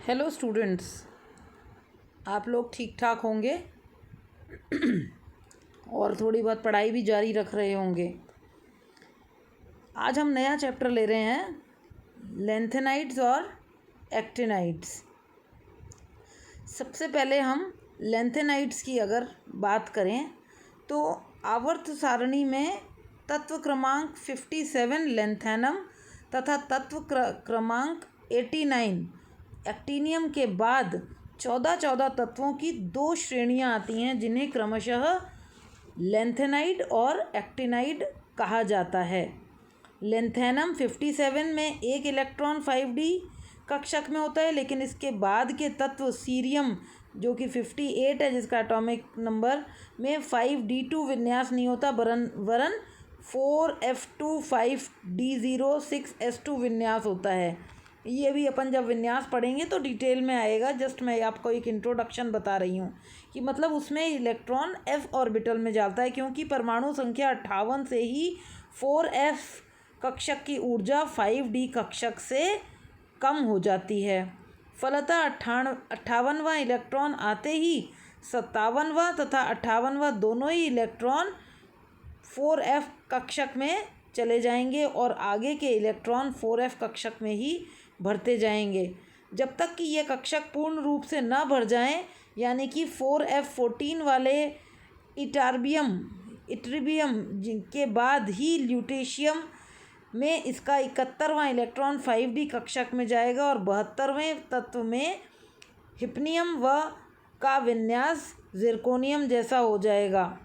Hello students, आप लोग ठीक ठाक होंगे और थोड़ी बहुत पढ़ाई भी जारी रख रहे होंगे। आज हम नया चैप्टर ले रहे हैं, लेंथेनाइड्स और एक्टिनाइड्स। सबसे पहले हम लेंथेनाइड्स की अगर बात करें तो आवर्त सारणी में तत्व क्रमांक 57 लेंथेनम तथा तत्व क्रमांक 89 एक्टिनियम के बाद 14 तत्वों की दो श्रेणियां आती हैं, जिन्हें क्रमशः लेंथेनाइड और एक्टिनाइड कहा जाता है। लेंथेनम 57 में एक इलेक्ट्रॉन 5d कक्षक में होता है, लेकिन इसके बाद के तत्व सीरियम जो कि 58 है, जिसका एटॉमिक नंबर में 5d2 विन्यास नहीं होता, वरन 4f2 5d0 6s2 विन्यास होता है। ये भी अपन जब विन्यास पढ़ेंगे तो डिटेल में आएगा। जस्ट मैं आपको एक इंट्रोडक्शन बता रही हूँ कि मतलब उसमें इलेक्ट्रॉन f ऑर्बिटल में जाता है, क्योंकि परमाणु संख्या 58 से ही 4f कक्षक की ऊर्जा 5d कक्षक से कम हो जाती है। फलतः 58वां इलेक्ट्रॉन आते ही 57वां तथा 58वां दोनों ही इलेक्ट्रॉन 4f कक्षक में चले जाएंगे और आगे के इलेक्ट्रॉन 4f कक्षक में ही भरते जाएंगे, जब तक कि ये कक्षक पूर्ण रूप से न भर जाएं, यानी कि 4f14 वाले इटर्बियम के बाद ही ल्यूटेशियम में इसका 71वां इलेक्ट्रॉन 5d कक्षक में जाएगा और 72वें तत्व में हिप्नियम का विन्यास जिरकोनियम जैसा हो जाएगा।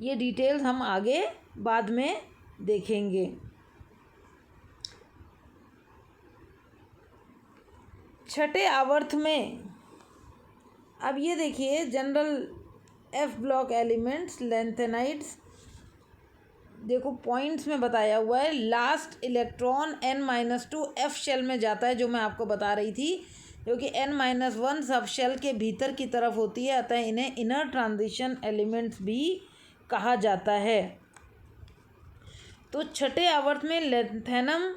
ये डिटेल्स हम आगे बाद में देखेंगे। छठे आवर्त में अब ये देखिए, general F block elements lanthanides, देखो पॉइंट्स में बताया हुआ है। Last electron n-2 F shell में जाता है, जो मैं आपको बता रही थी, जो कि n-1 सब शेल के भीतर की तरफ होती है, अतः इन्हें इनर ट्रांजिशन एलिमेंट्स भी कहा जाता है। तो छठे आवर्त में लेंथेनम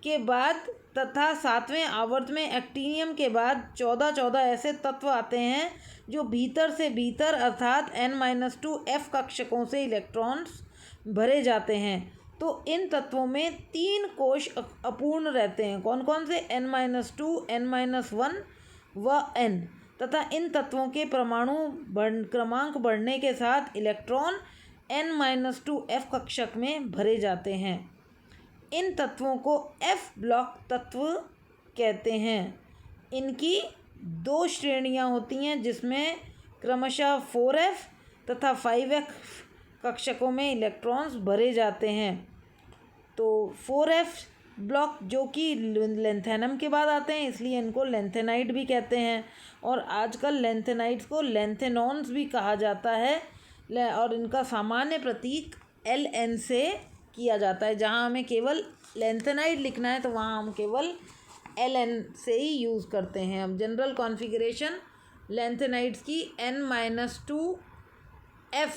के बाद तथा सातवें आवर्त में एक्टिनियम के बाद 14 ऐसे तत्व आते हैं जो भीतर से भीतर अर्थात n-2 एफ कक्षकों से इलेक्ट्रॉन्स भरे जाते हैं। तो इन तत्वों में 3 कोश अपूर्ण रहते हैं। कौन कौन से? n-2, n-1 व n। तथा इन तत्वों के परमाणु क्रमांक बढ़ने के साथ इलेक्ट्रॉन n-2 एफ कक्षक में भरे जाते हैं। इन तत्वों को एफ ब्लॉक तत्व कहते हैं। इनकी 2 श्रेणियां होती हैं, जिसमें क्रमशः 4f तथा 5f कक्षकों में इलेक्ट्रॉन्स भरे जाते हैं। तो 4f ब्लॉक जो कि लेंथेनम के बाद आते हैं, इसलिए इनको लेंथेनाइड भी कहते हैं, और आजकल लेंथेनाइड्स को लेंथेनॉन्स भी कहा जाता है, और इनका सामान्य प्रतीक Ln से किया जाता है। जहाँ हमें केवल लेंथेनाइड लिखना है तो वहाँ हम केवल Ln से ही यूज़ करते हैं। अब जनरल कॉन्फ़िगरेशन लेंथेनाइड्स की n-2 f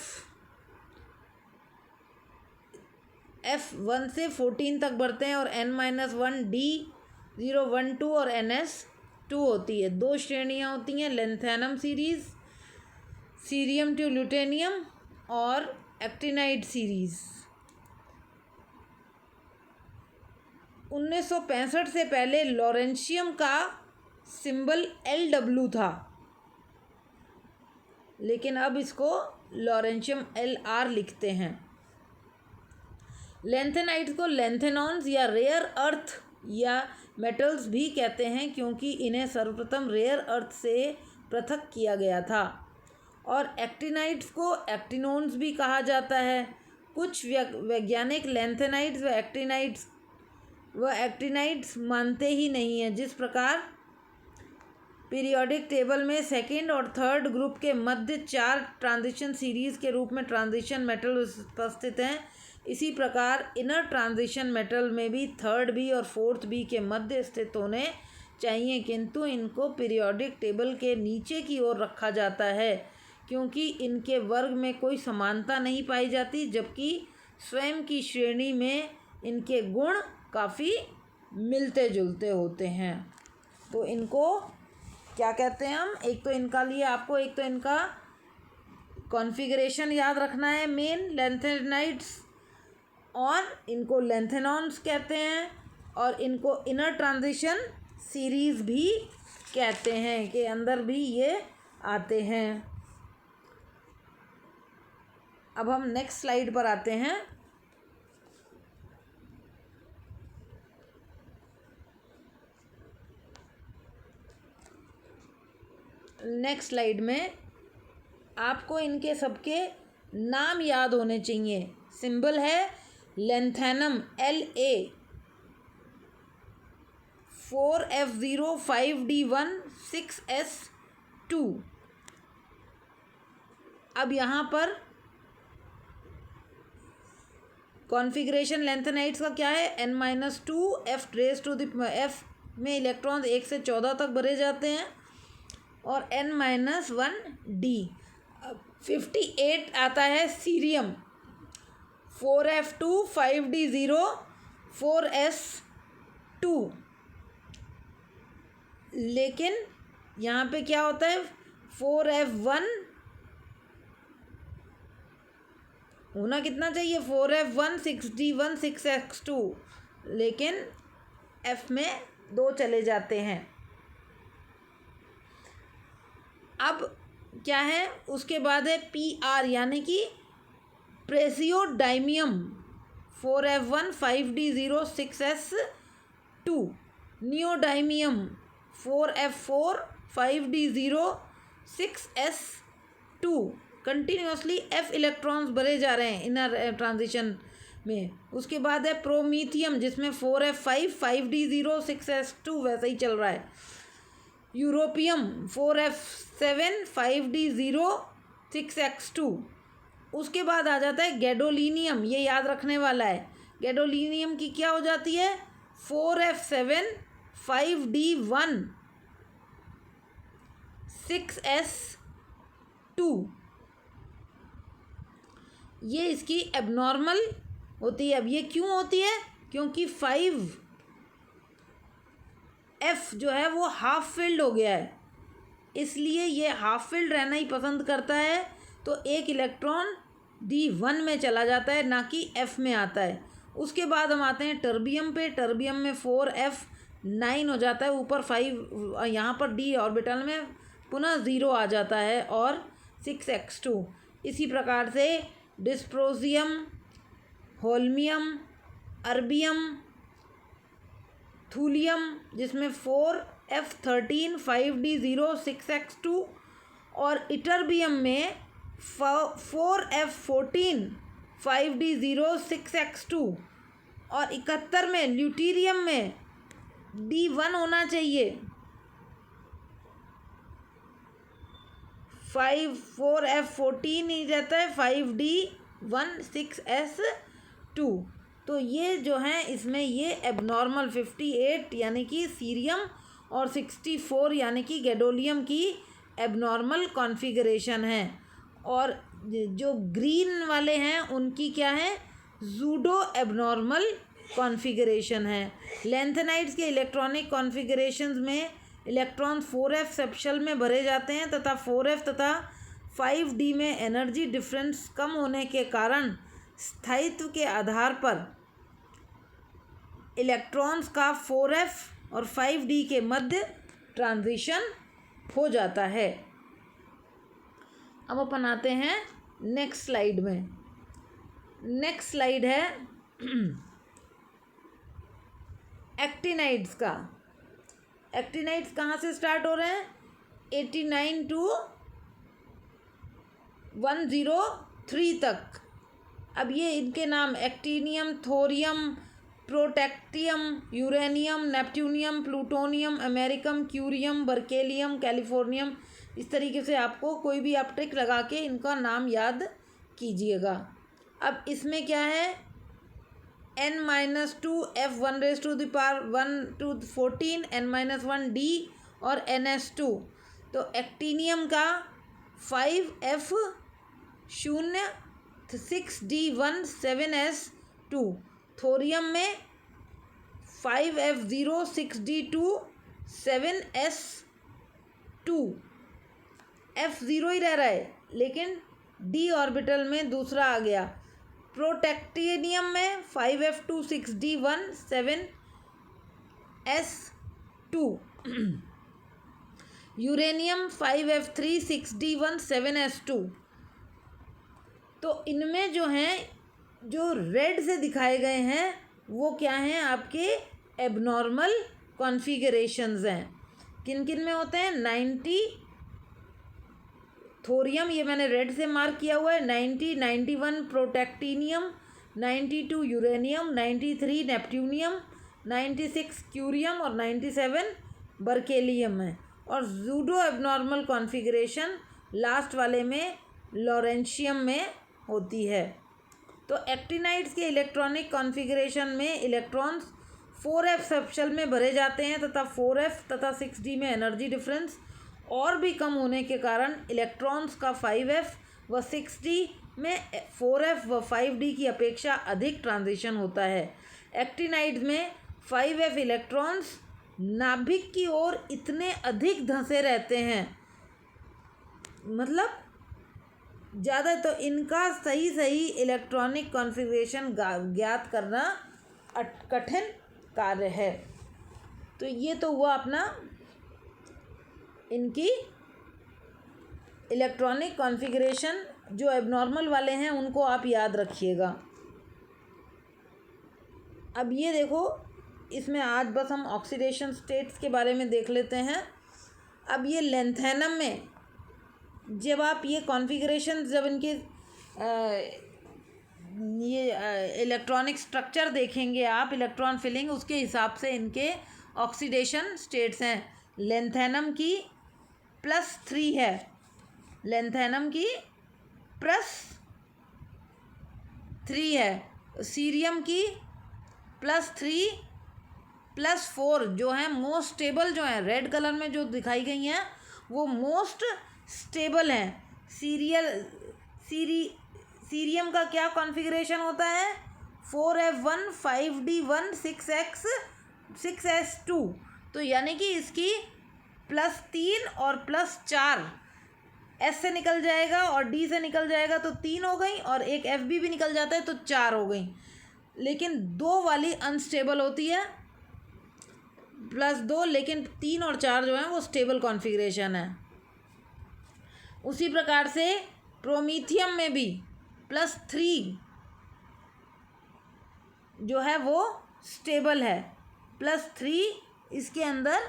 1 से 14 तक बढ़ते हैं, और n-1 d0 1 2 और ns2 होती है। 2 श्रेणियाँ होती हैं, लेंथेनम सीरीज़, सीरियम टू ल्यूटेनियम, और एक्टिनाइड सीरीज़। 1965 से पहले लॉरेंशियम का सिंबल Lw था, लेकिन अब इसको लॉरेंशियम Lr लिखते हैं। लेंथेनाइड्स को लेंथेनॉन्स या रेयर अर्थ या मेटल्स भी कहते हैं, क्योंकि इन्हें सर्वप्रथम रेयर अर्थ से पृथक किया गया था। और एक्टिनाइड्स को एक्टिनोन्स भी कहा जाता है। कुछ वैज्ञानिक लेंथेनाइड्स व एक्टिनाइड्स मानते ही नहीं हैं। जिस प्रकार पीरियोडिक टेबल में सेकंड और थर्ड ग्रुप के मध्य 4 ट्रांजिशन सीरीज़ के रूप में ट्रांजिशन मेटल उपस्थित हैं, इसी प्रकार इनर ट्रांजिशन मेटल में भी थर्ड बी और फोर्थ बी के मध्य स्थित होने चाहिए, किंतु इनको पीरियोडिक टेबल के नीचे की ओर रखा जाता है, क्योंकि इनके वर्ग में कोई समानता नहीं पाई जाती, जबकि स्वयं की श्रेणी में इनके गुण काफ़ी मिलते जुलते होते हैं। तो इनको क्या कहते हैं हम, एक तो इनका लिए आपको, एक तो इनका कॉन्फ़िगरेशन याद रखना है मेन लैंथेनाइड्स, और इनको लैंथेनॉन्स कहते हैं, और इनको इनर ट्रांजिशन सीरीज़ भी कहते हैं, के अंदर भी ये आते हैं। अब हम नेक्स्ट स्लाइड पर आते हैं। नेक्स्ट स्लाइड में आपको इनके सबके नाम याद होने चाहिए। सिंबल है lanthanum La 4F0 5D1 6S2। अब यहाँ पर कॉन्फ़िगरेशन लैंथेनाइड्स का क्या है, N-2 F raise to the F में इलेक्ट्रॉन्स 1 से 14 तक भरे जाते हैं, और N-1 D। 58 आता है सीरियम 4F2 5D0 4S2। लेकिन यहाँ पे क्या होता है, 4F1 होना कितना चाहिए, 4F1 6D1 6X2, लेकिन F में 2 चले जाते हैं। अब क्या है, उसके बाद है PR यानी कि प्रेसियोडाइमियम 4F1 5D0 6S2। Neodymium 4F4 5D0 6S2। Continuously F electrons भरे जा रहे हैं इनर ट्रांजिशन में। उसके बाद है प्रोमीथियम जिसमें 4F5 5D0 6S2 वैसा ही चल रहा है। Europium 4F7 5D0 6X2। उसके बाद आ जाता है गैडोलीनियम, ये याद रखने वाला है। गैडोलीनियम की क्या हो जाती है, 4F7 5D1 6S2। ये इसकी एबनॉर्मल होती है। अब ये क्यों होती है, क्योंकि 5F जो है वो हाफ फिल्ड हो गया है, इसलिए ये हाफ फिल्ड रहना ही पसंद करता है। तो एक इलेक्ट्रॉन D1 में चला जाता है, ना कि F में आता है। उसके बाद हम आते हैं टर्बियम पे। टर्बियम में 4F9 हो जाता है, ऊपर 5 यहाँ पर D ऑर्बिटल में पुनः 0 आ जाता है, और 6X2। इसी प्रकार से डिस्प्रोजियम, होल्मियम, अर्बियम, थूलियम जिसमें 4F13 5D0 6X2, और इटर्बियम में 4F14 5D0 6X2, और 71 में ल्यूटीरियम में D1 होना चाहिए, 4F14 ही रहता है, 5D1 6S2। तो ये जो हैं इसमें ये एबनॉर्मल 58 यानी कि सीरियम और 64 यानी कि गैडोलियम की एबनॉर्मल कॉन्फ़िगरेशन है। और जो ग्रीन वाले हैं उनकी क्या है, जूडो एबनॉर्मल कॉन्फ़िगरेशन है। लैंथेनाइड्स के इलेक्ट्रॉनिक कॉन्फ़िगरेशंस में इलेक्ट्रॉन 4F सेप्शल में भरे जाते हैं, तथा 4F तथा 5D में एनर्जी डिफरेंस कम होने के कारण स्थायित्व के आधार पर इलेक्ट्रॉन्स का 4F और 5D के मध्य ट्रांजिशन हो जाता है। अब अपन आते हैं नेक्स्ट स्लाइड में। नेक्स्ट स्लाइड है एक्टिनाइड्स का। एक्टिनाइड्स कहाँ से स्टार्ट हो रहे हैं, 89 to 103 तक। अब ये इनके नाम actinium, thorium, प्रोटेक्टियम, uranium, नेपट्यूनियम, plutonium, अमेरिकम, curium, berkelium, californium, इस तरीके से आपको कोई भी आप ट्रिक लगा के इनका नाम याद कीजिएगा। अब इसमें क्या है, N-2 F1 raised to the power 1 to 14 N-1 D और NS2। तो एक्टिनियम का 5F 0 6D1 7S2। थोरियम में 5F0 6D2 7s2, F0 ही रह रहा है लेकिन d ऑर्बिटल में दूसरा आ गया। प्रोटेक्टेनियम में 5f2 6d1 7s2, uranium 5f3 6d1 7s2। तो इनमें जो हैं, जो रेड से दिखाए गए हैं वो क्या हैं, आपके एबनॉर्मल कॉन्फ़िगरेशंस हैं। किन किन में होते हैं, 90 थोरियम, ये मैंने रेड से मार्क किया हुआ है, 90 91 प्रोटेक्टीनियम, 92 यूरेनियम, 93 नेपट्यूनियम, 96 क्यूरियम और 97 बर्केलियम है। और जूडो एबनॉर्मल कॉन्फ़िगरेशन लास्ट वाले में लॉरेंशियम में होती है। तो एक्टिनाइड्स के इलेक्ट्रॉनिक कॉन्फ़िगरेशन में इलेक्ट्रॉन्स 4f सबशेल में भरे जाते हैं तथा 4f तथा 6d में एनर्जी डिफरेंस और भी कम होने के कारण इलेक्ट्रॉन्स का 5f व 6d में 4f व 5d की अपेक्षा अधिक ट्रांजिशन होता है। एक्टिनाइड्स में 5f इलेक्ट्रॉन्स नाभिक की ओर इतने अधिक धंसे रहते हैं, मतलब ज़्यादा, तो इनका सही इलेक्ट्रॉनिक कॉन्फ़िगरेशन ज्ञात करना कठिन कार्य है। तो ये तो हुआ अपना इनकी इलेक्ट्रॉनिक कॉन्फ़िगरेशन। जो एबनॉर्मल वाले हैं उनको आप याद रखिएगा। अब ये देखो, इसमें आज बस हम ऑक्सीडेशन स्टेट्स के बारे में देख लेते हैं। अब ये लेंथेनम में जब आप ये कॉन्फ़िगरेशन, जब इनके ये इलेक्ट्रॉनिक स्ट्रक्चर देखेंगे आप, इलेक्ट्रॉन फिलिंग, उसके हिसाब से इनके ऑक्सीडेशन स्टेट्स हैं। लेंथेनम की +3 है, लेंथेनम की +3 है, सीरियम की +3 +4 जो है मोस्ट स्टेबल, जो है रेड कलर में जो दिखाई गई हैं वो मोस्ट स्टेबल हैं। सीरियम का क्या कॉन्फ़िगरेशन होता है, 4f1 5d1 6s2। तो यानी कि इसकी +3 और +4 एस से निकल जाएगा और डी से निकल जाएगा तो 3 हो गई, और एक एफ भी निकल जाता है तो 4 हो गई। लेकिन 2 वाली अनस्टेबल होती है, +2, लेकिन 3 और 4 जो है वो स्टेबल कॉन्फ़िगरेशन है। उसी प्रकार से प्रोमीथियम में भी +3 जो है वो स्टेबल है, +3 इसके अंदर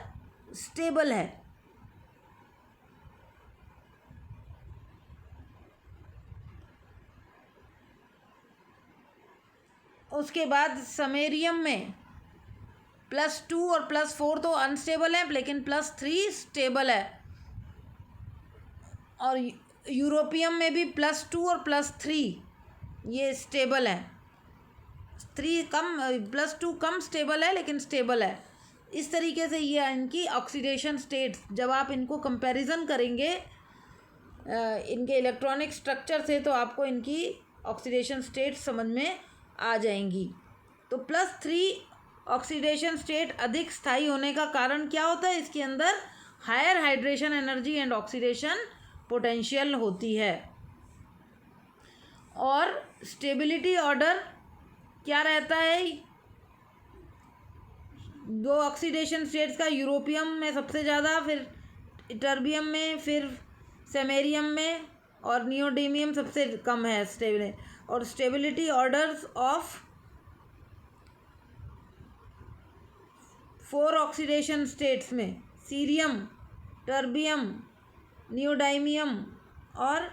स्टेबल है। उसके बाद समेरियम में +2 और +4 तो अनस्टेबल है, लेकिन +3 स्टेबल है। और यूरोपियम में भी +2 और +3 ये स्टेबल है। +2 कम स्टेबल है लेकिन स्टेबल है। इस तरीके से ये इनकी ऑक्सीडेशन स्टेट्स, जब आप इनको कंपैरिजन करेंगे इनके इलेक्ट्रॉनिक स्ट्रक्चर से, तो आपको इनकी ऑक्सीडेशन स्टेट्स समझ में आ जाएंगी। तो +3 ऑक्सीडेशन स्टेट अधिक स्थायी होने का कारण क्या होता है, इसके अंदर higher hydration energy and oxidation potential होती है। और स्टेबिलिटी ऑर्डर क्या रहता है, 2 ऑक्सीडेशन स्टेट्स का, यूरोपियम में सबसे ज़्यादा, फिर टर्बियम में, फिर सेमेरियम में, और नियोडीमियम सबसे कम है स्टेबल। और stability orders of 4 oxidation states में सीरियम, टर्बियम, नियोडाइमियम और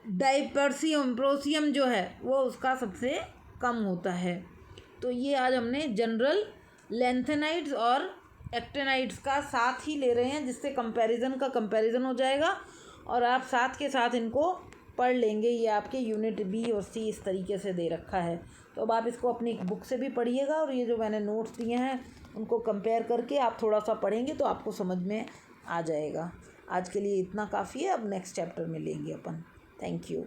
प्रोसियम जो है वो उसका सबसे कम होता है। तो ये आज हमने जनरल लेंथेनाइड्स और एक्टिनाइड्स का साथ ही ले रहे हैं, जिससे कंपैरिजन हो जाएगा और आप साथ के साथ इनको पढ़ लेंगे। ये आपके यूनिट बी और सी इस तरीके से दे रखा है। तो अब आप इसको अपनी बुक से भी पढ़िएगा, और ये जो मैंने नोट्स दिए हैं उनको कंपेयर करके आप थोड़ा सा पढ़ेंगे तो आपको समझ में आ जाएगा। आज के लिए इतना काफ़ी है, अब नेक्स्ट चैप्टर में लेंगे अपन। Thank you.